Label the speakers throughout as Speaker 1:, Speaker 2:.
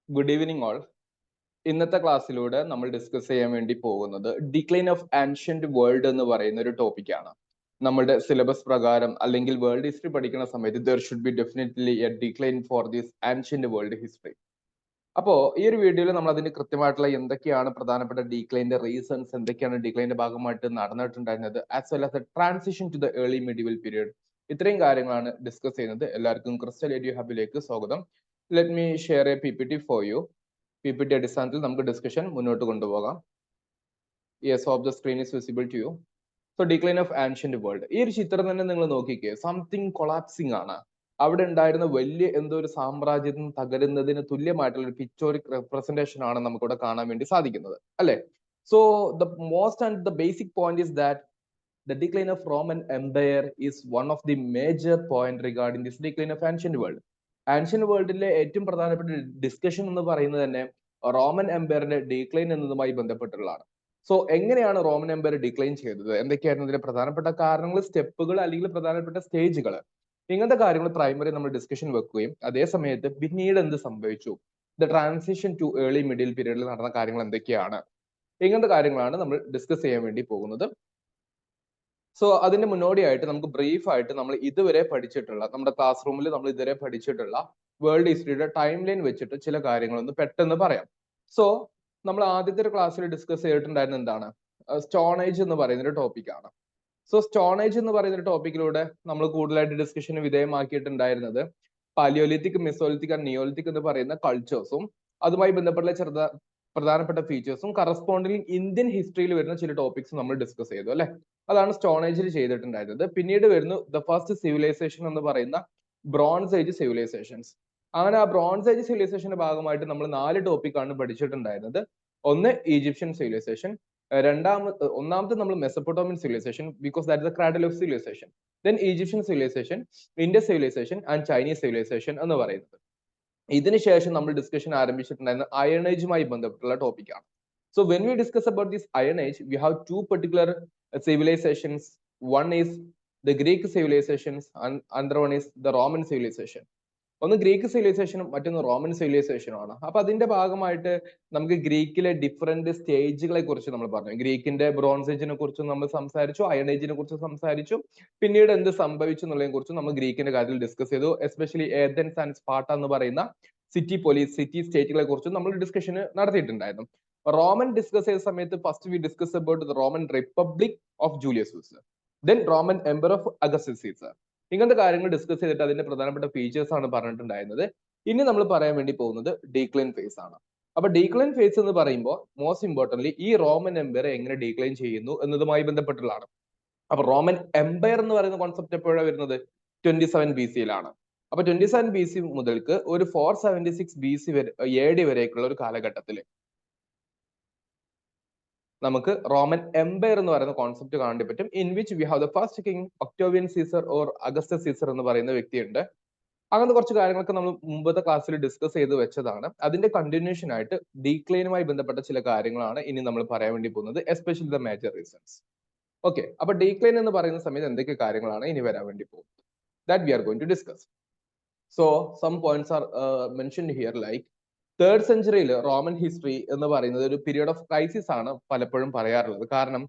Speaker 1: Good evening all. ഇന്നത്തെ ക്ലാസ്സിലൂടെ നമ്മൾ discuss ചെയ്യാൻ വേണ്ടി പോകുന്നത് ഡിക്ലൈൻ ഓഫ് ആൻഷ്യന്റ് വേൾഡ് എന്ന് പറയുന്ന ഒരു ടോപ്പിക്കാണ്. നമ്മുടെ സിലബസ് പ്രകാരം അല്ലെങ്കിൽ വേൾഡ് ഹിസ്റ്ററി പഠിക്കുന്ന സമയത്ത് there should be definitely A decline for this ancient world history. അപ്പോൾ ഈ ഒരു വീഡിയോയിൽ നമ്മൾ അതിന് കൃത്യമായിട്ടുള്ള എന്തൊക്കെയാണ് പ്രധാനപ്പെട്ട ഡിക്ലൈൻ്റെ റീസൺസ്, എന്തൊക്കെയാണ് ഡിക്ലൈൻ്റെ ഭാഗമായിട്ട് നടന്നിട്ടുണ്ടായിരുന്നത്, as well as a transition to the early medieval period, ഇത്രയും കാര്യങ്ങളാണ് ഡിസ്കസ് ചെയ്യുന്നത്. എല്ലാവർക്കും ക്രിസ്റ്റൽ എഡ്യൂ ഹബിലേക്ക് സ്വാഗതം. Let me share a PPT for you. PPT അടിസ്ഥാനത്തിൽ നമുക്ക് ഡിസ്കഷൻ മുന്നോട്ട് കൊണ്ടുപോകാം. Yes, of the screen is visible to you. So decline of ancient world, ഈ ഒരു ചിത്രം തന്നെ നിങ്ങൾ നോക്കിക്കേ, സംതിങ് കൊളാപ്സിംഗ് ആണ്. അവിടെ ഉണ്ടായിരുന്ന വലിയ എന്തോ ഒരു സാമ്രാജ്യം തകരുന്നതിന് തുല്യമായിട്ടുള്ള ഒരു പിക്ചോറിക് റെപ്രസെന്റേഷൻ ആണ് നമുക്കിവിടെ കാണാൻ വേണ്ടി സാധിക്കുന്നത്, അല്ലെ? So the most and the basic point is that the decline of Roman Empire is one of the major point regarding this decline of ancient world. Ancient വേൾഡിലെ ഏറ്റവും പ്രധാനപ്പെട്ട ഡിസ്കഷൻ എന്ന് പറയുന്നത് തന്നെ റോമൻ എംപയറിന്റെ ഡിക്ലൈൻ എന്നതുമായി ബന്ധപ്പെട്ടുള്ളതാണ്. സോ എങ്ങനെയാണ് Roman Empire decline ചെയ്തത്, എന്തൊക്കെയായിരുന്നു ഇതിന്റെ പ്രധാനപ്പെട്ട കാരണങ്ങൾ, സ്റ്റെപ്പുകൾ അല്ലെങ്കിൽ പ്രധാനപ്പെട്ട സ്റ്റേജുകൾ, ഇങ്ങനത്തെ കാര്യങ്ങൾ പ്രൈമറി നമ്മൾ ഡിസ്കഷൻ വെക്കുകയും അതേ സമയത്ത് പിന്നീട് എന്ത് സംഭവിച്ചു, the transition to early middle പീരീഡിൽ നടന്ന കാര്യങ്ങൾ എന്തൊക്കെയാണ്, ഇങ്ങനത്തെ കാര്യങ്ങളാണ് നമ്മൾ ഡിസ്കസ് ചെയ്യാൻ വേണ്ടി പോകുന്നത്. സോ അതിന്റെ മുന്നോടിയായിട്ട് നമുക്ക് ബ്രീഫ് ആയിട്ട് നമ്മൾ ഇതുവരെ പഠിച്ചിട്ടുള്ള, നമ്മുടെ ക്ലാസ് റൂമിൽ നമ്മൾ ഇതുവരെ പഠിച്ചിട്ടുള്ള വേൾഡ് ഹിസ്റ്ററിയുടെ ടൈം ലൈൻ വെച്ചിട്ട് ചില കാര്യങ്ങളൊന്ന് പെട്ടെന്ന് പറയാം. സോ നമ്മൾ ആദ്യത്തെ ഒരു ക്ലാസ്സിൽ ഡിസ്കസ് ചെയ്തിട്ടുണ്ടായിരുന്ന എന്താണ്, സ്റ്റോൺ ഏജ് എന്ന് പറയുന്ന ഒരു ടോപ്പിക്കാണ്. സോ സ്റ്റോൺ ഏജ് എന്ന് പറയുന്ന ഒരു ടോപ്പിക്കിലൂടെ നമ്മൾ കൂടുതലായിട്ട് ഡിസ്കഷന് വിധേയമാക്കിയിട്ടുണ്ടായിരുന്നത് പാലിയോലിത്തിക്, മെസോലിത്തിക് ആൻഡ് നിയോലിത്തിക് എന്ന് പറയുന്ന കൾച്ചേഴ്സും അതുമായി ബന്ധപ്പെട്ട പ്രധാനപ്പെട്ട ഫീച്ചേഴ്സും കറസ്പോണ്ടിങ് ഇന്ത്യൻ ഹിസ്റ്ററിയിൽ വരുന്ന ചില ടോപ്പിക്സ് നമ്മൾ ഡിസ്കസ് ചെയ്തു, അല്ലെ? അതാണ് സ്റ്റോൺ ഏജിൽ ചെയ്തിട്ടുണ്ടായിരുന്നത്. പിന്നീട് വരുന്നു ദ ഫസ്റ്റ് സിവിലൈസേഷൻ എന്ന് പറയുന്ന ബ്രോൺസ് ഏജ് സിവിലൈസേഷൻസ്. അങ്ങനെ ആ ബ്രോൺസ് ഏജ് സിവിലൈസേഷന്റെ ഭാഗമായിട്ട് നമ്മൾ 4 ടോപ്പിക്കാണ് പഠിച്ചിട്ടുണ്ടായിരുന്നത്. ഒന്ന് ഈജിപ്ഷ്യൻ സിവിലൈസേഷൻ, ഒന്നാമത്തെ നമ്മൾ Mesopotamian civilization, because that is the cradle of civilization. Then Egyptian civilization, Indian civilization and Chinese civilization എന്ന് പറയുന്നത്. ഇതിനുശേഷം നമ്മൾ ഡിസ്കഷൻ ആരംഭിച്ചിട്ടുണ്ടായിരുന്ന അയൺ ഏജുമായി ബന്ധപ്പെട്ടുള്ള ടോപ്പിക്കാണ്. So when we discuss about this Iron Age, we have two particular civilizations. One is the Greek civilizations and another one is the Roman civilization. ഒന്ന് Greek സിവിലൈസേഷനും മറ്റൊന്ന് Roman സിവിലൈസേഷനും ആണ്. അപ്പൊ അതിന്റെ ഭാഗമായിട്ട് നമുക്ക് ഗ്രീക്കിലെ ഡിഫറെന്റ് സ്റ്റേജുകളെ കുറിച്ച് നമ്മൾ പറഞ്ഞു. ഗ്രീക്കിന്റെ ബ്രോൺസ് ഏജിനെ കുറിച്ച് നമ്മൾ സംസാരിച്ചു, അയൺ ഏജിനെ കുറിച്ച് സംസാരിച്ചു, പിന്നീട് എന്ത് സംഭവിച്ചു എന്നുള്ളതിനെ കുറിച്ച് നമ്മൾ ഗ്രീക്കിന്റെ കാര്യത്തിൽ ഡിസ്കസ് ചെയ്തു. എസ്പെഷ്യലി ഏഥൻസ് ആൻഡ് സ്പാർട്ട എന്ന് പറയുന്ന സിറ്റി സ്റ്റേറ്റുകളെ കുറിച്ചും നമ്മൾ ഡിസ്കഷൻ നടത്തിയിട്ടുണ്ടായിരുന്നു. റോമൻ ഡിസ്കസ് ചെയ്ത സമയത്ത് first we discuss about the Roman republic of Julius Caesar, then Roman empire of Augustus Caesar. ഇങ്ങനത്തെ കാര്യങ്ങൾ ഡിസ്കസ് ചെയ്തിട്ട് അതിന്റെ പ്രധാനപ്പെട്ട ഫീച്ചേഴ്സ് ആണ് പറഞ്ഞിട്ടുണ്ടായിരുന്നത്. ഇനി നമ്മൾ പറയാൻ വേണ്ടി പോകുന്നത് ഡീക്ലൈൻ ഫേസ് ആണ്. അപ്പൊ ഡീക്ലൈൻ ഫേസ് എന്ന് പറയുമ്പോൾ മോസ്റ്റ് ഇമ്പോർട്ടന്റ്ലി ഈ റോമൻ എംപയർ എങ്ങനെ ഡീക്ലൈൻ ചെയ്യുന്നു എന്നതുമായി ബന്ധപ്പെട്ടുള്ളതാണ്. അപ്പൊ റോമൻ എംപയർ എന്ന് പറയുന്ന കോൺസെപ്റ്റ് എപ്പോഴാണ് വരുന്നത്? 27 BC-യിലാണ്. അപ്പൊ 27 BC മുതൽക്ക് ഒരു 476 BC വരെ AD വരേക്കുള്ള ഒരു കാലഘട്ടത്തിൽ നമുക്ക് റോമൻ എംപയർ എന്ന് പറയുന്ന കോൺസെപ്റ്റ് കാണാൻ പറ്റും. In which we have the first king Octavian Caesar or Augustus Caesar എന്ന് പറയുന്ന വ്യക്തിയുണ്ട്. അങ്ങനത്തെ കുറച്ച് കാര്യങ്ങളൊക്കെ നമ്മൾ മുമ്പത്തെ ക്ലാസ്സിൽ ഡിസ്കസ് ചെയ്ത് വെച്ചതാണ്. അതിന്റെ കണ്ടിന്യൂഷൻ ആയിട്ട് ഡീക്ലൈനുമായി ബന്ധപ്പെട്ട ചില കാര്യങ്ങളാണ് ഇനി നമ്മൾ പറയാൻ വേണ്ടി പോകുന്നത്, especially the major reasons. Okay, അപ്പൊ ഡീക്ലൈൻ എന്ന് പറയുന്ന സമയത്ത് എന്തൊക്കെ കാര്യങ്ങളാണ് ഇനി വരാൻ വേണ്ടി പോകുന്നത്, that we are going to discuss. So some points are mentioned here. Like 3rd സെഞ്ചുറിയിൽ റോമൻ ഹിസ്റ്ററി എന്ന് പറയുന്നത് ഒരു പീരിയഡ് ഓഫ് ക്രൈസിസ് ആണ് പലപ്പോഴും പറയാറുള്ളത്. കാരണം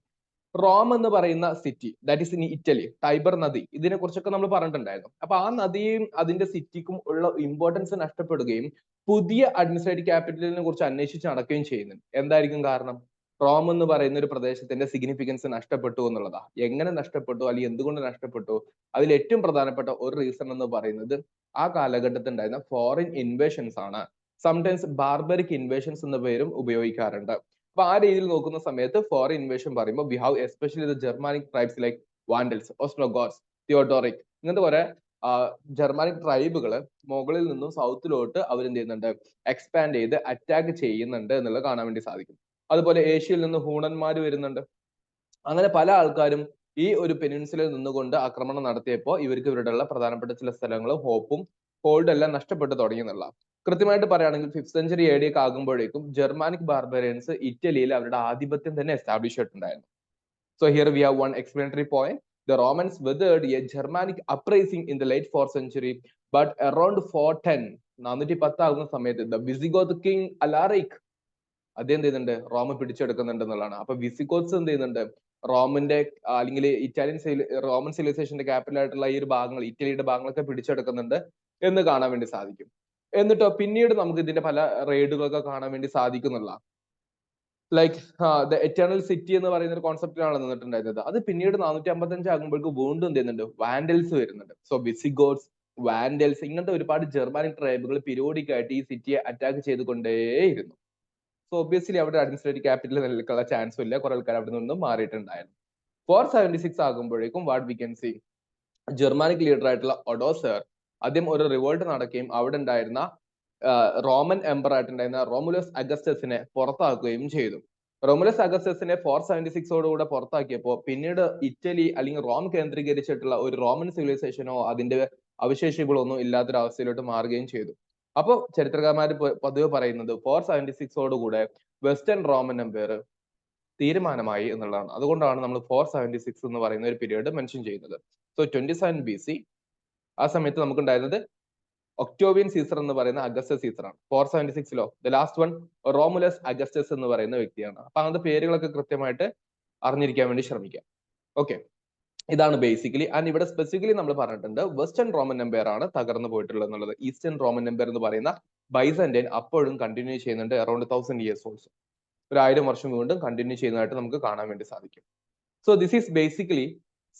Speaker 1: റോം എന്ന് പറയുന്ന city, that is in Italy, Tiber നദി, ഇതിനെ കുറിച്ചൊക്കെ നമ്മൾ പറഞ്ഞിട്ടുണ്ടായിരുന്നു. അപ്പൊ ആ നദിയും അതിന്റെ സിറ്റിക്കും ഉള്ള ഇമ്പോർട്ടൻസ് നഷ്ടപ്പെടുകയും പുതിയ അഡ്മിനിസ്ട്രേറ്റീവ് ക്യാപിറ്റലിനെ കുറിച്ച് അന്വേഷിച്ച് നടക്കുകയും ചെയ്യുന്നുണ്ട്. എന്തായിരിക്കും കാരണം? റോം എന്ന് പറയുന്ന ഒരു പ്രദേശത്തിന്റെ സിഗ്നിഫിക്കൻസ് നഷ്ടപ്പെട്ടു എന്നുള്ളതാ. എങ്ങനെ നഷ്ടപ്പെട്ടു അല്ലെങ്കിൽ എന്തുകൊണ്ട് നഷ്ടപ്പെട്ടു? അതിൽ ഏറ്റവും പ്രധാനപ്പെട്ട ഒരു റീസൺ എന്ന് പറയുന്നത് ആ കാലഘട്ടത്തിൽ ഉണ്ടായിരുന്ന ഫോറിൻ ഇൻവേഷൻസ് ആണ്. സംടൈംസ് ബാർബറിക് ഇൻവേഷൻസ് എന്ന പേരും ഉപയോഗിക്കാറുണ്ട്. അപ്പൊ ആ രീതിയിൽ നോക്കുന്ന സമയത്ത് ഫോറിൻ ഇൻവേഷൻ പറയുമ്പോൾ we have especially the Germanic tribes like Vandals, Ostrogoths, Theodoric, ഇങ്ങനത്തെ കുറെ ജർമാനിക് ട്രൈബുകൾ മുകളിൽ നിന്നും സൗത്തിലോട്ട് അവരെന്ത് ചെയ്യുന്നുണ്ട്, എക്സ്പാൻഡ് ചെയ്ത് അറ്റാക്ക് ചെയ്യുന്നുണ്ട് എന്നുള്ളത് കാണാൻ വേണ്ടി സാധിക്കും. അതുപോലെ ഏഷ്യയിൽ നിന്ന് ഹൂണന്മാർ വരുന്നുണ്ട്. അങ്ങനെ പല ആൾക്കാരും ഈ ഒരു പെനിൻസുലയിൽ നിന്നുകൊണ്ട് ആക്രമണം നടത്തിയപ്പോൾ ഇവർക്ക് ഇവരുടെ പ്രധാനപ്പെട്ട ചില സ്ഥലങ്ങളും ഹോപ്പും ഹോൾഡ് എല്ലാം നഷ്ടപ്പെട്ടു തുടങ്ങി എന്നുള്ള. കൃത്യമായിട്ട് പറയുകയാണെങ്കിൽ 5th സെഞ്ചുറി AD ഒക്കെ ആകുമ്പോഴേക്കും ജർമാനിക് ബാർബറിയൻസ് ഇറ്റലിയിൽ അവരുടെ ആധിപത്യം തന്നെ എസ്റ്റാബ്ലിഷ് ചെയ്തിട്ടുണ്ടായിരുന്നു. So here we have one explanatory point. The Romans weathered a Germanic uprising in the late 4th century, but around 410 410 ആകുന്ന സമയത്ത് ദ വിസിഗോത്ത് കിങ് അലാറിക് അദ്ദേഹം എന്ത് ചെയ്യുന്നുണ്ട്, റോം പിടിച്ചെടുക്കുന്നുണ്ട് എന്നുള്ളതാണ്. അപ്പൊ വിസിഗോത്സ് എന്ത് ചെയ്യുന്നുണ്ട്, റോമിന്റെ അല്ലെങ്കിൽ റോമൻ സിവിലൈസേഷന്റെ ക്യാപിറ്റൽ ആയിട്ടുള്ള ഈ ഒരു ഭാഗങ്ങൾ, ഇറ്റലിയുടെ ഭാഗങ്ങളൊക്കെ പിടിച്ചെടുക്കുന്നുണ്ട് എന്ന് കാണാൻ വേണ്ടി സാധിക്കും. എന്നിട്ടോ പിന്നീട് നമുക്ക് ഇതിന്റെ പല റെയ്ഡുകളൊക്കെ കാണാൻ വേണ്ടി സാധിക്കുന്നുള്ള, ലൈക്ക് ദ എറ്റേണൽ സിറ്റി എന്ന് പറയുന്ന ഒരു കോൺസെപ്റ്റിലാണ് നിന്നിട്ടുണ്ടായിരുന്നത്. അത് പിന്നീട് 455 ആകുമ്പോഴേക്ക് വീണ്ടും എന്ത് ചെയ്യുന്നുണ്ട്, വാൻഡൽസ് വരുന്നുണ്ട്. സോ വിസിഗോട്സ്, വാൻഡൽസ്, ഇങ്ങനത്തെ ഒരുപാട് ജർമാനിക് ട്രൈബുകൾ പീരിയോഡിക് ആയിട്ട് ഈ സിറ്റിയെ അറ്റാക്ക് ചെയ്തുകൊണ്ടേയിരുന്നു. സോ ഒബ്വിയസ്ലി അവിടെ അഡ്മിനിസ്ട്രേറ്റീവ് ക്യാപിറ്റൽ നിലനിൽക്കാനുള്ള ചാൻസും ഇല്ല, കുറെ ആൾക്കാർ അവിടെ നിന്നും മാറിയിട്ടുണ്ടായിരുന്നു. 476 ആകുമ്പോഴേക്കും what we can C, Germanic leader ആയിട്ടുള്ള ഒഡോസർ ആദ്യം ഒരു റിവോൾട്ട് നടക്കുകയും അവിടെ ഉണ്ടായിരുന്ന റോമൻ എംപറർ ആയിട്ടുണ്ടായിരുന്ന റോമുലസ് അഗസ്റ്റസിനെ പുറത്താക്കുകയും ചെയ്തു. റോമുലസ് അഗസ്റ്റസിനെ 476 പുറത്താക്കിയപ്പോൾ പിന്നീട് ഇറ്റലി അല്ലെങ്കിൽ റോം കേന്ദ്രീകരിച്ചിട്ടുള്ള ഒരു റോമൻ സിവിലൈസേഷനോ അതിന്റെ അവശേഷികളോ ഒന്നും ഇല്ലാത്തൊരവസ്ഥയിലോട്ട് മാറുകയും ചെയ്തു. അപ്പോൾ ചരിത്രകാരന്മാർ പതിവ് പറയുന്നത് 476 വെസ്റ്റേൺ റോമൻ എംപയർ തീരുമാനമായി എന്നുള്ളതാണ്. അതുകൊണ്ടാണ് നമ്മൾ 476 എന്ന് പറയുന്ന ഒരു പീരീഡ് മെൻഷൻ ചെയ്യുന്നത്. സോ 27 BC ആ സമയത്ത് നമുക്കുണ്ടായിരുന്നത് ഒക്ടോവിയൻ സീസർ എന്ന് പറയുന്ന അഗസ്റ്റസ് സീസർ ആണ്. 476 the last one Romulus Augustus എന്ന് പറയുന്ന വ്യക്തിയാണ്. അപ്പൊ അങ്ങനത്തെ പേരുകളൊക്കെ കൃത്യമായിട്ട് അറിഞ്ഞിരിക്കാൻ വേണ്ടി ശ്രമിക്കാം. ഓക്കെ, ഇതാണ് ബേസിക്കലി. ആൻഡ് ഇവിടെ സ്പെസിഫിക്കലി നമ്മൾ പറഞ്ഞിട്ടുണ്ട് വെസ്റ്റേൺ റോമൻ എംപയർ ആണ് തകർന്നു പോയിട്ടുള്ളത് എന്നുള്ളത്. ഈസ്റ്റേൺ റോമൻ എംപയർ എന്ന് പറയുന്ന ബൈസന്റൈൻ അപ്പോഴും കണ്ടിന്യൂ ചെയ്യുന്നുണ്ട്, അറൌണ്ട് 1000 years ഓൾസോ. 1000 വർഷം വീണ്ടും കണ്ടിന്യൂ ചെയ്യുന്നതായിട്ട് നമുക്ക് കാണാൻ വേണ്ടി സാധിക്കും. So this is basically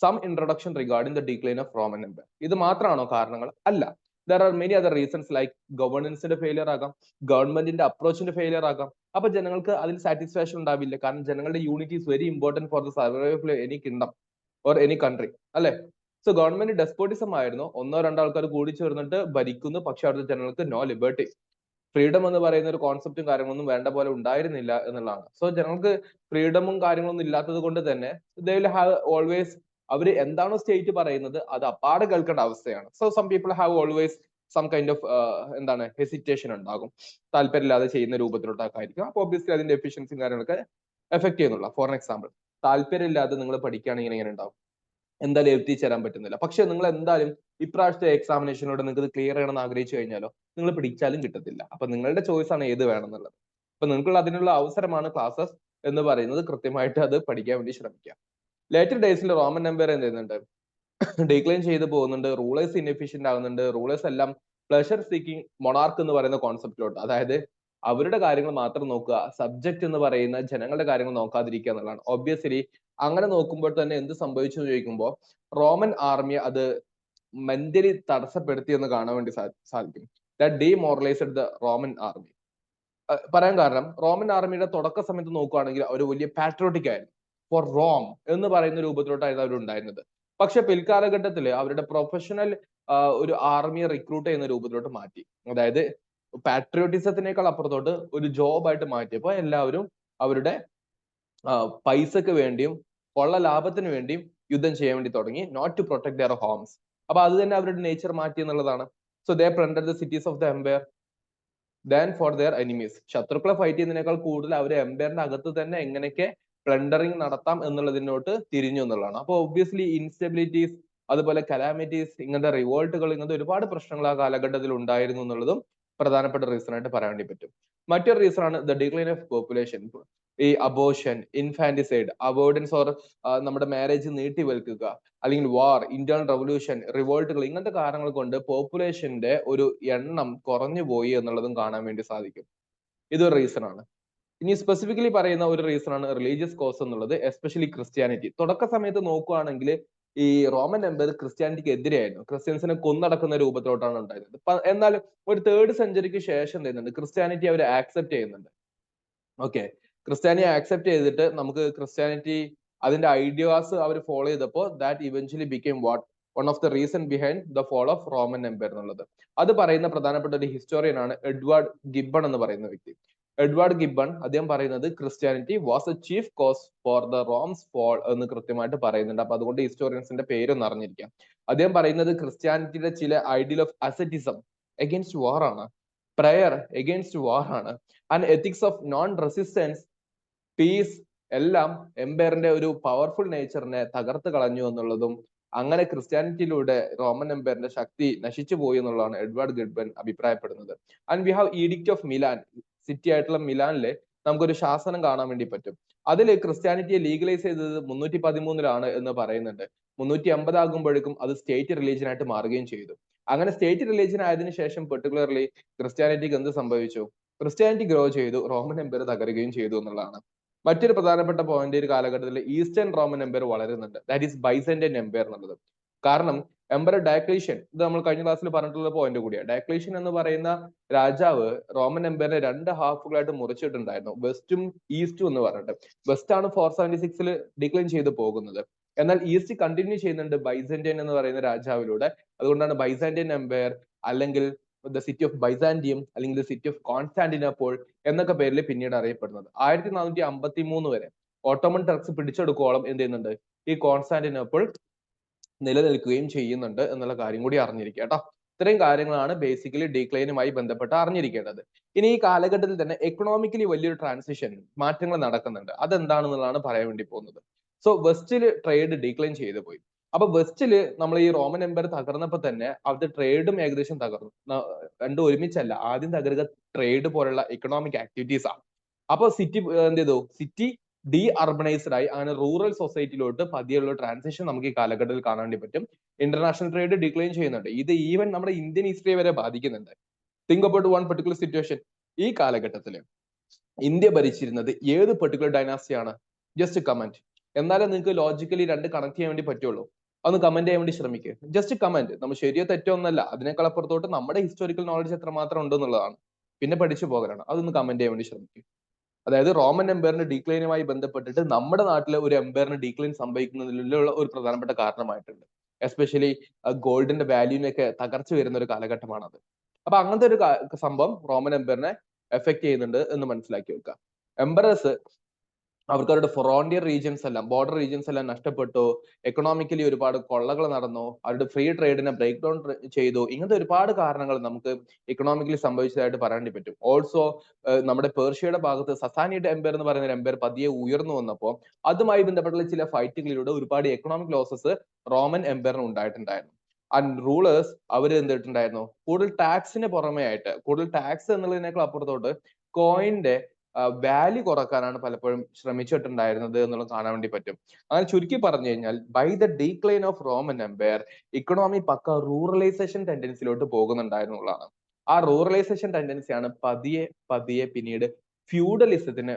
Speaker 1: some introduction regarding the decline of Roman Empire. ഇത് മാത്രമാണോ കാരണങ്ങൾ? അല്ല. There are many other reasons like ഗവേണൻസിന്റെ ഫെയിലിയർ ആകാം, ഗവൺമെന്റിന്റെ അപ്രോച്ചിന്റെ ഫെയിലിയർ ആകാം. അപ്പൊ ജനങ്ങൾക്ക് അതിൽ സാറ്റിസ്ഫാക്ഷൻ ഉണ്ടാവില്ല. കാരണം ജനങ്ങളുടെ unity is very important for the survival of any kingdom or any country, അല്ലെ? സോ ഗവൺമെന്റ് ഡെസ്പോട്ടിസം ആയിരുന്നു, ഒന്നോ രണ്ടോ ആൾക്കാർ കൂടി ചേർന്നിട്ട് ഭരിക്കുന്നു, പക്ഷെ അവിടുത്തെ ജനങ്ങൾക്ക് നോ ലിബർട്ടി, ഫ്രീഡം എന്ന് പറയുന്ന ഒരു കോൺസെപ്റ്റും കാര്യങ്ങളൊന്നും വേണ്ട പോലെ ഉണ്ടായിരുന്നില്ല എന്നുള്ളതാണ്. സോ ജനങ്ങൾക്ക് ഫ്രീഡമും കാര്യങ്ങളൊന്നും ഇല്ലാത്തത് കൊണ്ട് തന്നെ ദേ വിൽ ഹാവ് ഓൾവേസ്, അവർ എന്താണോ സ്റ്റേറ്റ് പറയുന്നത് അത് അപ്പാടെ കേൾക്കേണ്ട അവസ്ഥയാണ്. So some people have always some kind of എന്താണ് ഹെസിറ്റേഷൻ ഉണ്ടാകും, താല്പര്യമില്ലാതെ ചെയ്യുന്ന രൂപത്തിലോട്ടൊക്കെ ആയിരിക്കും. അപ്പൊ ഒബ്വിയസ്ലി അതിന്റെ എഫിഷ്യൻസിയും കാര്യങ്ങളൊക്കെ എഫക്ട് ചെയ്യുന്നുള്ള. ഫോർ എക്സാമ്പിൾ, താല്പര്യമില്ലാതെ നിങ്ങൾ പഠിക്കുകയാണെങ്കിൽ എങ്ങനെ ഉണ്ടാവും? എന്തായാലും എത്തിച്ചേരാൻ പറ്റുന്നില്ല. പക്ഷെ നിങ്ങൾ എന്തായാലും ഇപ്രാവശ്യത്തെ എക്സാമിനേഷനോട് നിങ്ങൾക്ക് ക്ലിയർ ചെയ്യണമെന്ന് ആഗ്രഹിച്ചു കഴിഞ്ഞാലോ നിങ്ങൾ പിടിച്ചാലും കിട്ടത്തില്ല. അപ്പൊ നിങ്ങളുടെ ചോയ്സ് ആണ് ഏത് വേണമെന്നുള്ളത്. അപ്പൊ നിങ്ങൾക്കുള്ള അതിനുള്ള അവസരമാണ് ക്ലാസ്സസ് എന്ന് പറയുന്നത്. കൃത്യമായിട്ട് അത് പഠിക്കാൻ വേണ്ടി ശ്രമിക്കുക. ലേറ്റർ ഡേയ്സിൽ റോമൻ എംപയർ എന്ത് ചെയ്യുന്നുണ്ട്, ഡിക്ലൈൻ ചെയ്ത് പോകുന്നുണ്ട്, റൂളേഴ്സ് ഇൻഎഫിഷ്യന്റ് ആകുന്നുണ്ട്, റൂളേഴ്സ് എല്ലാം പ്ലഷർ സീക്കിംഗ് മൊണാർക്ക് എന്ന് പറയുന്ന കോൺസെപ്റ്റിലോട്ട്, അതായത് അവരുടെ കാര്യങ്ങൾ മാത്രം നോക്കുക, സബ്ജക്ട് എന്ന് പറയുന്ന ജനങ്ങളുടെ കാര്യങ്ങൾ നോക്കാതിരിക്കുക എന്നുള്ളതാണ്. ഒബ്വിയസ്ലി അങ്ങനെ നോക്കുമ്പോൾ തന്നെ എന്ത് സംഭവിച്ചു എന്ന് ചോദിക്കുമ്പോൾ റോമൻ ആർമിയെ അത് മെന്റലി തടസ്സപ്പെടുത്തി എന്ന് കാണാൻ വേണ്ടി സാധിക്കും. That demoralised the Roman army. പറയാൻ കാരണം റോമൻ ആർമിയുടെ തുടക്ക സമയത്ത് നോക്കുകയാണെങ്കിൽ അവർ വലിയ പാട്രിയോട്ടിക് ആയിരുന്നു, ഫോർ റോം എന്ന് പറയുന്ന രൂപത്തിലോട്ടായിരുന്നു അവർ ഉണ്ടായിരുന്നത്. പക്ഷെ പിൽക്കാലഘട്ടത്തിൽ അവരുടെ പ്രൊഫഷണൽ ഒരു ആർമിയെ റിക്രൂട്ട് ചെയ്യുന്ന രൂപത്തിലോട്ട് മാറ്റി. അതായത് പാട്രിയോട്ടിസത്തിനേക്കാൾ അപ്പുറത്തോട്ട് ഒരു ജോബായിട്ട് മാറ്റിയപ്പോൾ എല്ലാവരും അവരുടെ പൈസക്ക് വേണ്ടിയും കൊള്ള ലാഭത്തിന് വേണ്ടിയും യുദ്ധം ചെയ്യാൻ വേണ്ടി തുടങ്ങി, not to protect their homes. അപ്പൊ അത് തന്നെ അവരുടെ നേച്ചർ മാറ്റി എന്നുള്ളതാണ്. So they plundered the cities of the empire than for their enemies. ശത്രുക്കളെ ഫൈറ്റ് ചെയ്യുന്നതിനേക്കാൾ കൂടുതൽ അവർ എംപയറിന്റെ അകത്ത് തന്നെ എങ്ങനെയൊക്കെ പ്ലണ്ടറിങ് നടത്താം എന്നുള്ളതിനോട്ട് തിരിഞ്ഞു എന്നുള്ളതാണ്. അപ്പോൾ ഒബ്വിയസ്ലി ഇൻസ്റ്റെബിലിറ്റീസ്, അതുപോലെ കലാമിറ്റീസ്, ഇങ്ങനത്തെ റിവോൾട്ടുകൾ, ഇങ്ങനത്തെ ഒരുപാട് പ്രശ്നങ്ങൾ ആ കാലഘട്ടത്തിൽ ഉണ്ടായിരുന്നു എന്നുള്ളതും പ്രധാനപ്പെട്ട റീസൺ ആയിട്ട് പറയാൻ വേണ്ടി പറ്റും. മറ്റൊരു റീസൺ ആണ് ദ ഡിക്ലൈൻ ഓഫ് പോപ്പുലേഷൻ. ഈ അബോർഷൻ, ഇൻഫാന്റിസൈഡ്, അവോയ്ഡൻസ് ഓർ നമ്മുടെ മാരേജ് നീട്ടി വെക്കുക, അല്ലെങ്കിൽ വാർ, ഇന്റേണൽ റവല്യൂഷൻ, റിവോൾട്ടുകൾ, ഇങ്ങനത്തെ കാരണങ്ങൾ കൊണ്ട് പോപ്പുലേഷന്റെ ഒരു എണ്ണം കുറഞ്ഞു പോയി എന്നുള്ളതും കാണാൻ വേണ്ടി സാധിക്കും. ഇതൊരു റീസൺ ആണ്. ഇനി സ്പെസിഫിക്കലി പറയുന്ന ഒരു റീസൺ ആണ് റിലീജിയസ് കോസ് എന്നുള്ളത്, എസ്പെഷ്യലി ക്രിസ്ത്യാനിറ്റി. തുടക്ക സമയത്ത് നോക്കുകയാണെങ്കിൽ ഈ റോമൻ എംപയർ ക്രിസ്ത്യാനിറ്റിക്ക് എതിരെയായിരുന്നു, ക്രിസ്ത്യൻസിനെ കൊന്നടക്കുന്ന രൂപത്തിലോട്ടാണ് ഉണ്ടായിരുന്നത്. എന്നാൽ ഒരു 3rd സെഞ്ചുറിക്ക് ശേഷം എന്ത് ക്രിസ്ത്യാനിറ്റി അവർ ആക്സെപ്റ്റ് ചെയ്യുന്നുണ്ട്. ഓക്കെ, ക്രിസ്ത്യാനിറ്റി ആക്സെപ്റ്റ് ചെയ്തിട്ട് നമുക്ക് ക്രിസ്ത്യാനിറ്റി അതിന്റെ ഐഡിയാസ് അവർ ഫോളോ ചെയ്തപ്പോൾ that eventually became what one of the reason behind the fall of Roman empire എന്നുള്ളത്. അത് പറയുന്ന പ്രധാനപ്പെട്ട ഒരു ഹിസ്റ്റോറിയൻ ആണ് എഡ്വാർഡ് ഗിബ്ബൺ എന്ന് പറയുന്ന വ്യക്തി. എഡ്വാർഡ് ഗിബ്ബൺ അദ്ദേഹം പറയുന്നത് Christianity was a chief cause for the Rome's fall എന്ന് കൃത്യമായിട്ട് പറയുന്നുണ്ട്. അപ്പൊ അതുകൊണ്ട് ഹിസ്റ്റോറിയൻസിന്റെ പേരൊന്ന് അറിഞ്ഞിരിക്കാം. അദ്ദേഹം പറയുന്നത് ക്രിസ്ത്യാനിറ്റിയുടെ ചില ideal of asceticism against war ആണ്, പ്രയർ എഗെയിൻസ്റ്റ് വാർ ആണ്, and ethics of non resistance, peace എല്ലാം എംപയറിന്റെ ഒരു പവർഫുൾ നേച്ചറിനെ തകർത്ത് കളഞ്ഞു എന്നുള്ളതും അങ്ങനെ ക്രിസ്ത്യാനിറ്റിയിലൂടെ റോമൻ എംപയറിന്റെ ശക്തി നശിച്ചു പോയി എന്നുള്ളതാണ് എഡ്വേർഡ് ഗിഡ്ബൻ അഭിപ്രായപ്പെടുന്നത്. And we have edict of Milan, city ആയിട്ടുള്ള മിലാനിലെ നമുക്കൊരു ശാസനം കാണാൻ വേണ്ടി പറ്റും. അതിൽ ക്രിസ്ത്യാനിറ്റിയെ ലീഗലൈസ് ചെയ്തത് 313 എന്ന് പറയുന്നുണ്ട്. 350 ആകുമ്പോഴേക്കും അത് സ്റ്റേറ്റ് റിലീജിയൻ ആയിട്ട് മാറുകയും ചെയ്തു. അങ്ങനെ സ്റ്റേറ്റ് റിലീജിയൻ ആയതിനു ശേഷം പെർട്ടിക്കുലർലി ക്രിസ്ത്യാനിറ്റിക്ക് എന്ത് സംഭവിച്ചു? ക്രിസ്ത്യാനിറ്റി ഗ്രോ ചെയ്തു, റോമൻ എംപയർ തകരുകയും ചെയ്തു എന്നുള്ളതാണ്. മറ്റൊരു പ്രധാനപ്പെട്ട പോയിന്റ് ഒരു കാലഘട്ടത്തിൽ ഈസ്റ്റേൺ റോമൻ എംപയർ വളരുന്നുണ്ട്, ദാറ്റ് ഈസ് ബൈസന്റൈൻ എംപയർ എന്നുള്ളത്. കാരണം എംപറർ ഡയക്ലീഷ്യൻ, ഇത് നമ്മൾ കഴിഞ്ഞ ക്ലാസ്സിൽ പറഞ്ഞിട്ടുള്ള പോയിന്റ് കൂടിയാണ്. ഡയക്ലീഷ്യൻ എന്ന് പറയുന്ന രാജാവ് റോമൻ എംപയറിനെ 2 ഹാഫുകളായിട്ട് മുറിച്ചിട്ടുണ്ടായിരുന്നു, വെസ്റ്റും ഈസ്റ്റും എന്ന് പറഞ്ഞിട്ട്. വെസ്റ്റ് ആണ് 476 ഡിക്ലൈൻ ചെയ്ത് പോകുന്നത്, എന്നാൽ ഈസ്റ്റ് കണ്ടിന്യൂ ചെയ്യുന്നുണ്ട് ബൈസന്റൈൻ എന്ന് പറയുന്ന രാജാവിലൂടെ. അതുകൊണ്ടാണ് ബൈസാന്റൈൻ എംപയർ അല്ലെങ്കിൽ ദ സിറ്റി ഓഫ് ബൈസാന്റിയം അല്ലെങ്കിൽ ദ സിറ്റി ഓഫ് കോൺസ്റ്റാന്റിനോപ്പോൾ എന്നൊക്കെ പേരിൽ പിന്നീട് അറിയപ്പെടുന്നത്. 1453 വരെ ഓട്ടോമൻ ടർക്സ് പിടിച്ചെടുക്കോളം എന്ത് ചെയ്യുന്നുണ്ട്? ഈ കോൺസ്റ്റാന്റിനോപ്പോൾ നിലനിൽക്കുകയും ചെയ്യുന്നുണ്ട് എന്നുള്ള കാര്യം കൂടി അറിഞ്ഞിരിക്കുക കേട്ടോ. ഇത്രയും കാര്യങ്ങളാണ് ബേസിക്കലി ഡീക്ലൈനുമായി ബന്ധപ്പെട്ട് അറിഞ്ഞിരിക്കേണ്ടത്. ഇനി ഈ കാലഘട്ടത്തിൽ തന്നെ എക്കണോമിക്കലി വലിയൊരു ട്രാൻസിഷൻ, മാറ്റങ്ങൾ നടക്കുന്നുണ്ട്. അതെന്താണെന്നുള്ളതാണ് പറയാൻ വേണ്ടി പോകുന്നത്. സോ വെസ്റ്റില് ട്രേഡ് ഡീക്ലൈൻ ചെയ്തു പോയി. അപ്പൊ വെസ്റ്റില് നമ്മൾ ഈ റോമൻ എംപയർ തകർന്നപ്പോൾ തന്നെ അവിടുത്തെ ട്രേഡും ഏകദേശം തകർന്നു. രണ്ടും ഒരുമിച്ചല്ല, ആദ്യം തകരുക ട്രേഡ് പോലുള്ള എക്കണോമിക് ആക്ടിവിറ്റീസ് ആണ്. അപ്പൊ സിറ്റി എന്ത് ചെയ്തു? സിറ്റി ഡി അർബനൈസ്ഡ് ആയി. അങ്ങനെ റൂറൽ സൊസൈറ്റിയിലോട്ട് പതിയുള്ള ട്രാൻസിഷൻ നമുക്ക് ഈ കാലഘട്ടത്തിൽ കാണാൻ വേണ്ടി പറ്റും. ഇന്റർനാഷണൽ ട്രേഡ് ഡിക്ലൈൻ ചെയ്യുന്നുണ്ട്. ഇത് ഈവൻ നമ്മുടെ ഇന്ത്യൻ ഹിസ്റ്ററി വരെ ബാധിക്കുന്നുണ്ട്. Think about one particular situation. ഈ കാലഘട്ടത്തിൽ ഇന്ത്യ ഭരിച്ചിരുന്നത് ഏത് പെർട്ടിക്കുലർ ഡൈനാസ്റ്റി ആണ്? Just comment. എന്നാലും നിങ്ങൾക്ക് ലോജിക്കലി രണ്ട് കണക്ട് ചെയ്യാൻ വേണ്ടി പറ്റുള്ളൂ. അതൊന്ന് കമന്റ് ചെയ്യാൻ വേണ്ടി ശ്രമിക്കുക. Just comment. നമ്മൾ ശരിയോ തെറ്റോ ഒന്നല്ല, അതിനേക്കാൾ അപ്പുറത്തോട്ട് നമ്മുടെ ഹിസ്റ്റോറിക്കൽ നോളജ് എത്രമാത്രം ഉണ്ടെന്നുള്ളതാണ്. പിന്നെ പഠിച്ചു പോകലാണ്. അതൊന്ന് കമന്റ് ചെയ്യാൻ വേണ്ടി ശ്രമിക്കുക. അതായത് റോമൻ എംപയറിന്റെ ഡീക്ലൈനുമായി ബന്ധപ്പെട്ടിട്ട് നമ്മുടെ നാട്ടിലെ ഒരു എംപയറിന് ഡീക്ലൈൻ സംഭവിക്കുന്നതിലുള്ള ഒരു പ്രധാനപ്പെട്ട കാരണമായിട്ടുണ്ട്. എസ്പെഷ്യലി ഗോൾഡിന്റെ വാല്യൂവിനൊക്കെ തകർച്ച വരുന്ന ഒരു കാലഘട്ടമാണത്. അപ്പൊ അങ്ങനത്തെ ഒരു സംഭവം റോമൻ എംപയറിനെ എഫക്ട് ചെയ്യുന്നുണ്ട് എന്ന് മനസ്സിലാക്കി വെക്കുക. എംപറേഴ്സ് അവർക്ക് അവരുടെ ഫ്രോണ്ടിയർ റീജിയൻസ് എല്ലാം, ബോർഡർ റീജിയൻസ് എല്ലാം നഷ്ടപ്പെട്ടു. എക്കണോമിക്കലി ഒരുപാട് കൊള്ളകൾ നടന്നു. അവരുടെ ഫ്രീ ട്രേഡിനെ ബ്രേക്ക് ഡൗൺ ചെയ്തു. ഇങ്ങനത്തെ ഒരുപാട് കാരണങ്ങൾ നമുക്ക് എക്കണോമിക്കലി സംഭവിച്ചതായിട്ട് പറയാൻ പറ്റും. ഓൾസോ നമ്മുടെ പേർഷ്യയുടെ ഭാഗത്ത് സസാനിയുടെ എംപയർ എന്ന് പറയുന്ന ഒരു എംപയർ പതിയെ ഉയർന്നു വന്നപ്പോൾ അതുമായി ബന്ധപ്പെട്ടുള്ള ചില ഫൈറ്റുകളിലൂടെ ഒരുപാട് എക്കണോമിക് ലോസസ് റോമൻ എംപയറിന് ഉണ്ടായിട്ടുണ്ടായിരുന്നു. ആൻഡ് റൂളേഴ്സ് അവർ എന്തിട്ടുണ്ടായിരുന്നു? കൂടുതൽ ടാക്സിന് പുറമെ ആയിട്ട്, കൂടുതൽ ടാക്സ് എന്നുള്ളതിനേക്കാൾ അപ്പുറത്തോട്ട് കോയിന്റെ വാല്യൂ കുറക്കാനാണ് പലപ്പോഴും ശ്രമിച്ചിട്ടുണ്ടായിരുന്നത് എന്നുള്ളത് കാണാൻ വേണ്ടി പറ്റും. അങ്ങനെ ചുരുക്കി പറഞ്ഞു കഴിഞ്ഞാൽ by the decline of Roman Empire economy പക്ക റൂറലൈസേഷൻ ടെൻഡൻസിലോട്ട് പോകുന്നുണ്ടായിരുന്നുള്ളതാണ്. ആ റൂറലൈസേഷൻ ടെൻഡൻസിയാണ് പതിയെ പതിയെ പിന്നീട് ഫ്യൂഡലിസത്തിന്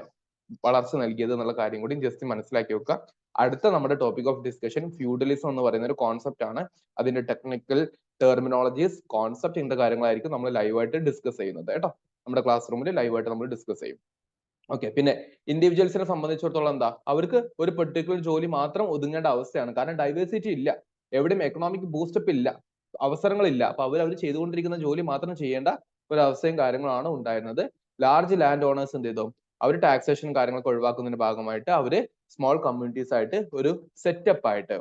Speaker 1: വളർച്ച നൽകിയത് എന്നുള്ള കാര്യം കൂടി ജസ്റ്റ് മനസ്സിലാക്കി വെക്കുക. അടുത്ത നമ്മുടെ ടോപ്പിക് ഓഫ് ഡിസ്കഷൻ ഫ്യൂഡലിസം എന്ന് പറയുന്ന ഒരു കോൺസെപ്റ്റ് ആണ്. അതിന്റെ ടെക്നിക്കൽ ടെർമിനോളജീസ്, കോൺസെപ്റ്റ് ഇങ്ങനത്തെ കാര്യങ്ങളായിരിക്കും നമ്മൾ ലൈവായിട്ട് ഡിസ്കസ് ചെയ്യുന്നത് കേട്ടോ. നമ്മുടെ ക്ലാസ് റൂമിൽ ലൈവായിട്ട് നമ്മൾ ഡിസ്കസ് ചെയ്യും. ഓക്കെ. പിന്നെ ഇൻഡിവിജ്വൽസിനെ സംബന്ധിച്ചിടത്തോളം എന്താ, അവർക്ക് ഒരു പെർട്ടിക്കുലർ ജോലി മാത്രം ഒതുങ്ങേണ്ട അവസ്ഥയാണ്. കാരണം ഡൈവേഴ്സിറ്റി ഇല്ല, എവിടെയും എക്കണോമിക് ബൂസ്റ്റപ്പ് ഇല്ല, അവസരങ്ങളില്ല. അപ്പൊ അവർ ചെയ്തുകൊണ്ടിരിക്കുന്ന ജോലി മാത്രം ചെയ്യേണ്ട ഒരു അവസ്ഥയും കാര്യങ്ങളാണ് ഉണ്ടായിരുന്നത്. ലാർജ് ലാൻഡ് ഓണേഴ്സ് എന്ത് ചെയ്തു? അവർ ടാക്സേഷൻ കാര്യങ്ങളൊക്കെ ഒഴിവാക്കുന്നതിന്റെ ഭാഗമായിട്ട് അവര് സ്മോൾ കമ്മ്യൂണിറ്റീസ് ആയിട്ട് ഒരു സെറ്റപ്പ് ആയിട്ട്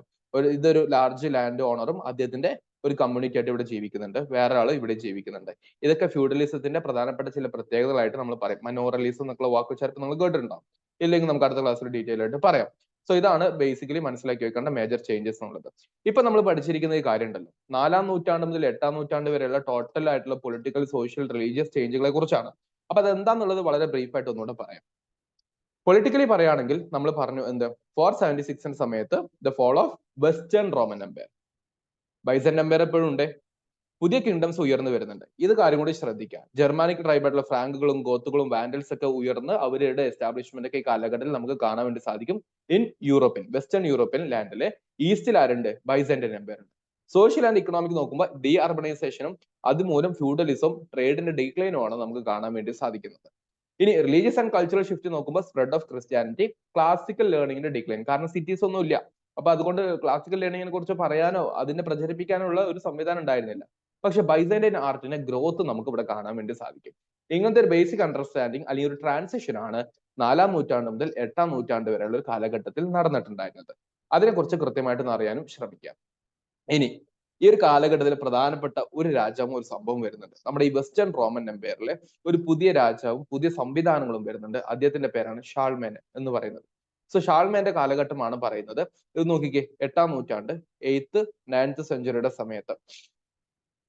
Speaker 1: ഇതൊരു ലാർജ് ലാൻഡ് ഓണറും അദ്ദേഹത്തിന്റെ ഒരു കമ്മ്യൂണിറ്റി ആയിട്ട് ഇവിടെ ജീവിക്കുന്നുണ്ട്, വേറെ ആൾ ഇവിടെ ജീവിക്കുന്നുണ്ട്. ഇതൊക്കെ ഫ്യൂഡലിസത്തിന്റെ പ്രധാനപ്പെട്ട ചില പ്രത്യേകതകളായിട്ട് നമ്മൾ പറയും. മനോറലിസം എന്നൊക്കെ വാക്ക് ചിലപ്പോൾ നമ്മൾ കേട്ടിട്ടുണ്ടാവും, ഇല്ലെങ്കിൽ നമുക്ക് അടുത്ത ക്ലാസ്സിൽ ഡീറ്റെയിൽ ആയിട്ട് പറയാം. സോ ഇതാണ് ബേസിക്കലി മനസ്സിലാക്കി വെക്കേണ്ട മേജർ ചേഞ്ചസ് എന്നുള്ളത്. ഇപ്പൊ നമ്മൾ പഠിച്ചിരിക്കുന്ന ഈ കാര്യം ഉണ്ടല്ലോ, 4-ാം നൂറ്റാണ്ട് മുതൽ 8-ാം നൂറ്റാണ്ട് വരെയുള്ള ടോട്ടൽ ആയിട്ടുള്ള പൊളിറ്റിക്കൽ, സോഷ്യൽ, റിലീജിയസ് ചേഞ്ചുകളെ കുറിച്ചാണ്. അപ്പൊ അത് എന്താന്നുള്ളത് വളരെ ബ്രീഫ് ആയിട്ട് ഒന്നുകൂടെ പറയാം. പൊളിറ്റിക്കലി പറയുകയാണെങ്കിൽ നമ്മൾ പറഞ്ഞു എന്ത്, 476 സമയത്ത് the fall of Western Roman Empire. Byzantine Empire എപ്പോഴും ഉണ്ട്, പുതിയ കിങ്ഡംസ് ഉയർന്നു വരുന്നുണ്ട്. ഇത് കാര്യം കൂടി ശ്രദ്ധിക്കുക. ജർമാനിക് ട്രൈബായിട്ടുള്ള ഫ്രാങ്കുകളും ഗോത്തുകളും വാൻഡൽസ് ഒക്കെ ഉയർന്ന് അവരുടെ എസ്റ്റാബ്ലിഷ്മെന്റ് ഒക്കെ ഈ കാലഘട്ടത്തിൽ നമുക്ക് കാണാൻ വേണ്ടി സാധിക്കും. ഇൻ യൂറോപ്യൻ, വെസ്റ്റേൺ യൂറോപ്യൻ ലാൻഡിലെ ഈസ്റ്റിൽ ആരുണ്ട്? ബൈസന്റൈൻ എംപയർ ഉണ്ട്. സോഷ്യൽ ആൻഡ് ഇക്കണോമിക് നോക്കുമ്പോൾ ഡി അർബനൈസേഷനും അതുമൂലം ഫ്യൂഡലിസം, ട്രേഡിന്റെ ഡിക്ലൈനും ആണ് നമുക്ക് കാണാൻ വേണ്ടി സാധിക്കുന്നത്. ഇനി റിലീജിയസ് ആൻഡ് കൾച്ചറൽ ഷിഫ്റ്റ് നോക്കുമ്പോൾ സ്പ്രെഡ് ഓഫ് ക്രിസ്ത്യാനിറ്റി, ക്ലാസിക്കൽ ലേണിംഗിന്റെ ഡിക്ലൈൻ. കാരണം സിറ്റീസ് ഒന്നും ഇല്ല, അപ്പൊ അതുകൊണ്ട് ക്ലാസിക്കൽ ലേണിംഗിനെ കുറിച്ച് പറയാനോ അതിനെ പ്രചരിപ്പിക്കാനോ ഉള്ള ഒരു സംവിധാനം ഉണ്ടായിരുന്നില്ല. പക്ഷെ ബൈസന്റൈൻ ആർട്ടിന്റെ ഗ്രോത്ത് നമുക്ക് ഇവിടെ കാണാൻ വേണ്ടി സാധിക്കും. ഇങ്ങനത്തെ ഒരു ബേസിക് അണ്ടർസ്റ്റാൻഡിങ് അല്ലെങ്കിൽ ഒരു ട്രാൻസിഷൻ ആണ് 4-ാം നൂറ്റാണ്ട് മുതൽ 8-ാം നൂറ്റാണ്ട് വരെയുള്ള ഒരു കാലഘട്ടത്തിൽ നടന്നിട്ടുണ്ടായിരുന്നത്. അതിനെക്കുറിച്ച് കൃത്യമായിട്ട് അറിയാനും ശ്രമിക്കാം. ഇനി ഈ ഒരു കാലഘട്ടത്തിൽ പ്രധാനപ്പെട്ട ഒരു രാജാവും ഒരു സംഭവം വരുന്നുണ്ട്. നമ്മുടെ ഈ വെസ്റ്റേൺ റോമൻ എംപയറിലെ ഒരു പുതിയ രാജാവും പുതിയ സംവിധാനങ്ങളും വരുന്നുണ്ട്. അദ്ദേഹത്തിന്റെ പേരാണ് ഷാൾമേൻ എന്ന് പറയുന്നത്. സോ ഷാൾമേന്റെ കാലഘട്ടമാണ് പറയുന്നത്. ഇത് നോക്കിക്കേ, 8ാം നൂറ്റാണ്ട് 8th 9th സെഞ്ചുറിയുടെ സമയത്ത്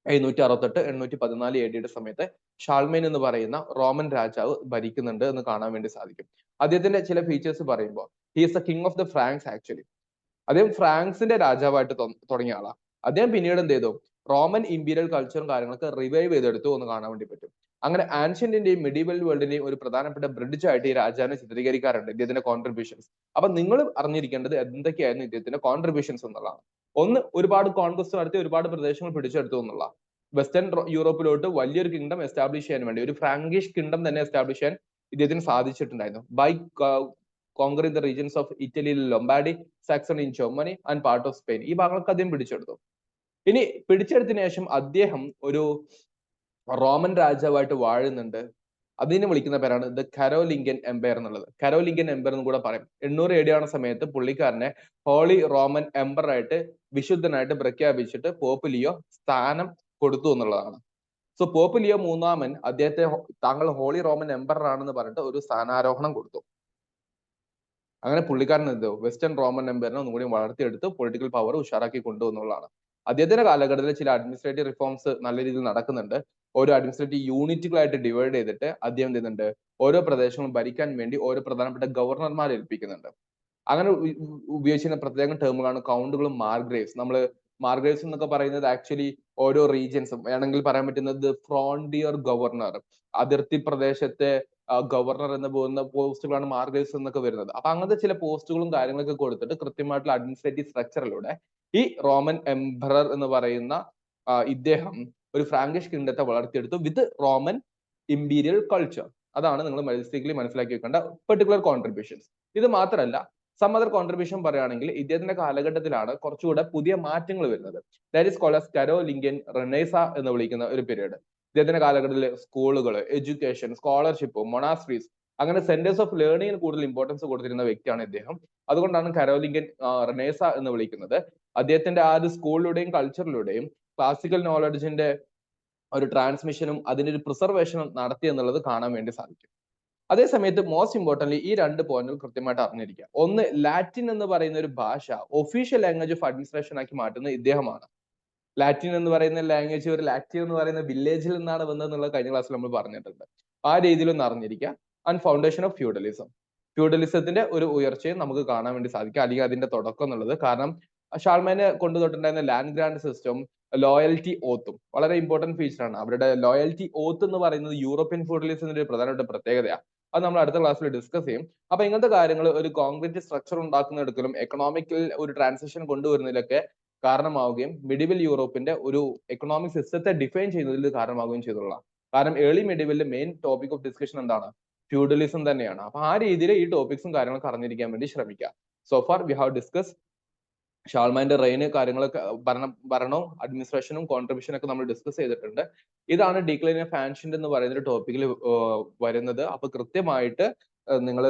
Speaker 1: 768 814 AD യുടെ സമയത്ത് ഷാൾമേൻ എന്ന് പറയുന്ന റോമൻ രാജാവ് ഭരിക്കുന്നുണ്ട് എന്ന് കാണാൻ വേണ്ടി സാധിക്കും. അദ്ദേഹത്തിന്റെ ചില ഫീച്ചേഴ്സ് പറയുമ്പോൾ he is the king of the Franks actually. അദ്ദേഹം ഫ്രാൻസിന്റെ രാജാവായിട്ട് തുടങ്ങിയ ആളാണ്. അദ്ദേഹം പിന്നീട് എന്ത് ചെയ്തു, റോമൻ ഇമ്പീരിയൽ കൾച്ചറും കാര്യങ്ങളൊക്കെ റിവൈവ് ചെയ്തെടുത്തു എന്ന് കാണാൻ വേണ്ടി പറ്റും. അങ്ങനെ ആൻഷ്യന്റിന്റെയും മെഡീവൽ വേൾഡിന്റെയും ഒരു പ്രധാനപ്പെട്ട ബ്രിഡ്ജ് ആയിട്ട് ഈ രാജാവിനെ ചിത്രീകരിക്കാറുണ്ട് ഇദ്ദേഹത്തിന്റെ കോൺട്രിബ്യൂഷൻസ്. അപ്പൊ നിങ്ങൾ അറിഞ്ഞിരിക്കേണ്ടത് എന്തൊക്കെയായിരുന്നു ഇദ്ദേഹത്തിന്റെ കോൺട്രിബ്യൂഷൻസ് എന്നുള്ളതാണ്. ഒന്ന്, ഒരുപാട് കോൺക്വസ്റ്റ് നടത്തി ഒരുപാട് പ്രദേശങ്ങൾ പിടിച്ചെടുത്തു എന്നുള്ള. വെസ്റ്റേൺ യൂറോപ്പിലോട്ട് വലിയൊരു കിങ്ഡം എസ്റ്റാബ്ലിഷ് ചെയ്യാൻ വേണ്ടി, ഒരു ഫ്രാങ്കിഷ് കിങ്ഡം തന്നെ എസ്റ്റാബ്ലിഷ് ചെയ്യാൻ ഇദ്ദേഹത്തിന് സാധിച്ചിട്ടുണ്ടായിരുന്നു. By conquering the regions of Italy, Lombardy, Saxony in Germany and part of Spain. ഈ ഭാഗങ്ങളൊക്കെ അദ്ദേഹം പിടിച്ചെടുത്തു. ഇനി പിടിച്ചെടുത്തതിനു ശേഷം അദ്ദേഹം ഒരു റോമൻ രാജാവായിട്ട് വാഴുന്നുണ്ട്. അതിനെ വിളിക്കുന്ന പേരാണ് ദ കരോലിംഗ്യൻ എംപയർ എന്നുള്ളത്. കരോലിംഗ്യൻ എംപയർ എന്ന് കൂടെ പറയും. 800 AD ആവുന്ന സമയത്ത് പുള്ളിക്കാരനെ ഹോളി റോമൻ എംപറർ ആയിട്ട്, വിശുദ്ധനായിട്ട് പ്രഖ്യാപിച്ചിട്ട് പോപ്പ് ലിയോ സ്ഥാനം കൊടുത്തു എന്നുള്ളതാണ്. സോ പോപ്പ് ലിയോ മൂന്നാമൻ അദ്ദേഹത്തെ താങ്കൾ ഹോളി റോമൻ എംപറർ ആണെന്ന് പറഞ്ഞിട്ട് ഒരു സ്ഥാനാരോഹണം കൊടുത്തു. അങ്ങനെ പുള്ളിക്കാരൻ എന്തോ വെസ്റ്റേൺ റോമൻ എംപയറിനെ ഒന്നുകൂടി വളർത്തിയെടുത്ത് പൊളിറ്റിക്കൽ പവർ ഉഷാറാക്കി കൊണ്ടുവന്നുള്ളതാണ്. അദ്ദേഹത്തിന്റെ കാലഘട്ടത്തിൽ ചില അഡ്മിനിസ്ട്രേറ്റീവ് റിഫോംസ് നല്ല രീതിയിൽ നടക്കുന്നുണ്ട്. ഓരോ അഡ്മിനിസ്ട്രേറ്റീവ് യൂണിറ്റുകളായിട്ട് ഡിവൈഡ് ചെയ്തിട്ട് അദ്ദേഹം എന്ത് ചെയ്യുന്നുണ്ട്, ഓരോ പ്രദേശങ്ങളും ഭരിക്കാൻ വേണ്ടി ഓരോ പ്രധാനപ്പെട്ട ഗവർണർമാരെ ഏൽപ്പിക്കുന്നുണ്ട്. അങ്ങനെ ഉപയോഗിച്ചിരുന്ന പ്രത്യേക ടേമുകളാണ് കൗണ്ടുകളും മാർഗ്രേവ്സ്. നമ്മൾ മാർഗ്രേവ്സ് എന്നൊക്കെ പറയുന്നത് ആക്ച്വലി ഓരോ റീജിയൻസും വേണമെങ്കിൽ പറയാൻ പറ്റുന്നത് ഫ്രോണ്ടിയർ ഗവർണർ, അതിർത്തി പ്രദേശത്തെ ഗവർണർ എന്ന് പോകുന്ന പോസ്റ്റുകളാണ് മാർഗ്രേവ്സ് എന്നൊക്കെ വരുന്നത്. അപ്പൊ അങ്ങനത്തെ ചില പോസ്റ്റുകളും കാര്യങ്ങളൊക്കെ കൊടുത്തിട്ട് കൃത്യമായിട്ടുള്ള അഡ്മിനിസ്ട്രേറ്റീവ് സ്ട്രക്ചറിലൂടെ ഈ റോമൻ എംപറർ എന്ന് പറയുന്ന ഇദ്ദേഹം ഒരു ഫ്രാങ്കിഷ് കിങ്ഡത്തെ വളർത്തിയെടുത്തു വിത്ത് റോമൻ ഇമ്പീരിയൽ കൾച്ചർ. അതാണ് നിങ്ങൾ ബേസിക്കലി മനസ്സിലാക്കി വെക്കേണ്ട പെർട്ടിക്കുലർ കോൺട്രിബ്യൂഷൻസ്. ഇത് മാത്രമല്ല, സം അതർ കോൺട്രിബ്യൂഷൻ പറയുകയാണെങ്കിൽ ഇദ്ദേഹത്തിന്റെ കാലഘട്ടത്തിലാണ് കുറച്ചുകൂടെ പുതിയ മാറ്റങ്ങൾ വരുന്നത്. ദാറ്റ് ഈസ് കോൾഡ് ആസ് കരോലിംഗ്യൻ റെനേസ എന്ന് വിളിക്കുന്ന ഒരു പീരീഡ്. ഇദ്ദേഹത്തിന്റെ കാലഘട്ടത്തിൽ സ്കൂളുകൾ, എഡ്യൂക്കേഷൻ, സ്കോളർഷിപ്പ്, മൊണാസ്ട്രീസ്, അങ്ങനെ സെന്റേഴ്സ് ഓഫ് ലേണിംഗിന് കൂടുതൽ ഇമ്പോർട്ടൻസ് കൊടുത്തിരുന്ന വ്യക്തിയാണ് ഇദ്ദേഹം. അതുകൊണ്ടാണ് കരോലിംഗ്യൻ റെനേസ എന്ന് വിളിക്കുന്നത്. അദ്ദേഹത്തിന്റെ ആ ഒരു സ്കൂളിലൂടെയും കൾച്ചറിലൂടെയും ക്ലാസിക്കൽ നോളജിന്റെ ഒരു ട്രാൻസ്മിഷനും അതിന്റെ ഒരു പ്രിസർവേഷനും നടത്തി എന്നുള്ളത് കാണാൻ വേണ്ടി സാധിക്കും. അതേസമയത്ത് മോസ്റ്റ് ഇമ്പോർട്ടൻ്റ്ലി ഈ രണ്ട് പോയിന്റുകൾ കൃത്യമായിട്ട് അറിഞ്ഞിരിക്കുക. ഒന്ന്, ലാറ്റിൻ എന്ന് പറയുന്ന ഒരു ഭാഷ ഒഫീഷ്യൽ ലാംഗ്വേജ് ഓഫ് അഡ്മിനിസ്ട്രേഷൻ ആക്കി മാറ്റുന്നത് ഇദ്ദേഹമാണ്. ലാറ്റിൻ എന്ന് പറയുന്ന ലാംഗ്വേജ് ഒരു ലാറ്റിൻ എന്ന് പറയുന്ന വില്ലേജിൽ നിന്നാണ് വന്നതെന്നുള്ളത് കഴിഞ്ഞ ക്ലാസ്സിൽ നമ്മൾ പറഞ്ഞിട്ടുണ്ട്. ആ രീതിയിലൊന്ന് അറിഞ്ഞിരിക്കുക. And foundation of feudalism. ഫ്യൂഡലിസത്തിന്റെ ഒരു ഉയർച്ചയും നമുക്ക് കാണാൻ വേണ്ടി സാധിക്കും, അല്ലെങ്കിൽ അതിന്റെ തുടക്കം എന്നുള്ളത്. കാരണം ഷാൾമാനെ കൊണ്ടുതൊട്ടുണ്ടായിരുന്ന ലാൻഡ് ഗ്രാൻഡ് സിസ്റ്റം, ലോയൽറ്റി ഓത്തും വളരെ ഇമ്പോർട്ടന്റ് ഫീച്ചറാണ്. അവരുടെ ലോയൽറ്റി ഓത്ത് എന്ന് പറയുന്നത് യൂറോപ്യൻ ഫ്യൂഡലിസത്തിന്റെ ഒരു പ്രധാനപ്പെട്ട പ്രത്യേകതയാണ്. അത് നമ്മൾ അടുത്ത ക്ലാസ്സിൽ ഡിസ്കസ് ചെയ്യും. അപ്പൊ ഇങ്ങനത്തെ കാര്യങ്ങൾ ഒരു കോൺക്രീറ്റ് സ്ട്രക്ചർ ഉണ്ടാക്കുന്നെടുക്കലും എക്കണോമിക്കൽ ഒരു ട്രാൻസിഷൻ കൊണ്ടുവരുന്നതിലൊക്കെ കാരണമാവുകയും മിഡിവൽ യൂറോപ്പിന്റെ ഒരു എക്കണോമിക് സിസ്റ്റത്തെ ഡിഫൈൻ ചെയ്യുന്നതിൽ കാരണമാവുകയും ചെയ്തുള്ള. കാരണം ഏർലി മിഡിവലിന്റെ മെയിൻ ടോപ്പിക് ഓഫ് ഡിസ്കഷൻ എന്താണ്, ഫ്യൂഡലിസം തന്നെയാണ്. അപ്പൊ ആ രീതിയിൽ ഈ ടോപ്പിക്സും കാര്യങ്ങളൊക്കെ അറിഞ്ഞിരിക്കാൻ വേണ്ടി ശ്രമിക്കുക. So far we have discuss ഷാൾമാന്റെ റെയിന്, കാര്യങ്ങളൊക്കെ ഭരണവും അഡ്മിനിസ്ട്രേഷനും കോൺട്രിബ്യൂഷനും ഒക്കെ നമ്മൾ ഡിസ്കസ് ചെയ്തിട്ടുണ്ട്. ഇതാണ് ഡിക്ലൈൻ ഓഫ് ആൻഷ്യന്റ് എന്ന് പറയുന്ന ഒരു ടോപ്പിക്കിൽ വരുന്നത്. അപ്പൊ കൃത്യമായിട്ട്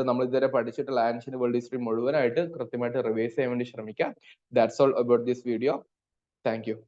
Speaker 1: നമ്മൾ ഇതുവരെ പഠിച്ചിട്ടുള്ള ആൻഷ്യന്റ് വേൾഡ് ഹിസ്റ്ററി മുഴുവനായിട്ട് കൃത്യമായിട്ട് റിവൈസ് ചെയ്യാൻ വേണ്ടി ശ്രമിക്കുക. That's all about this video. Thank you.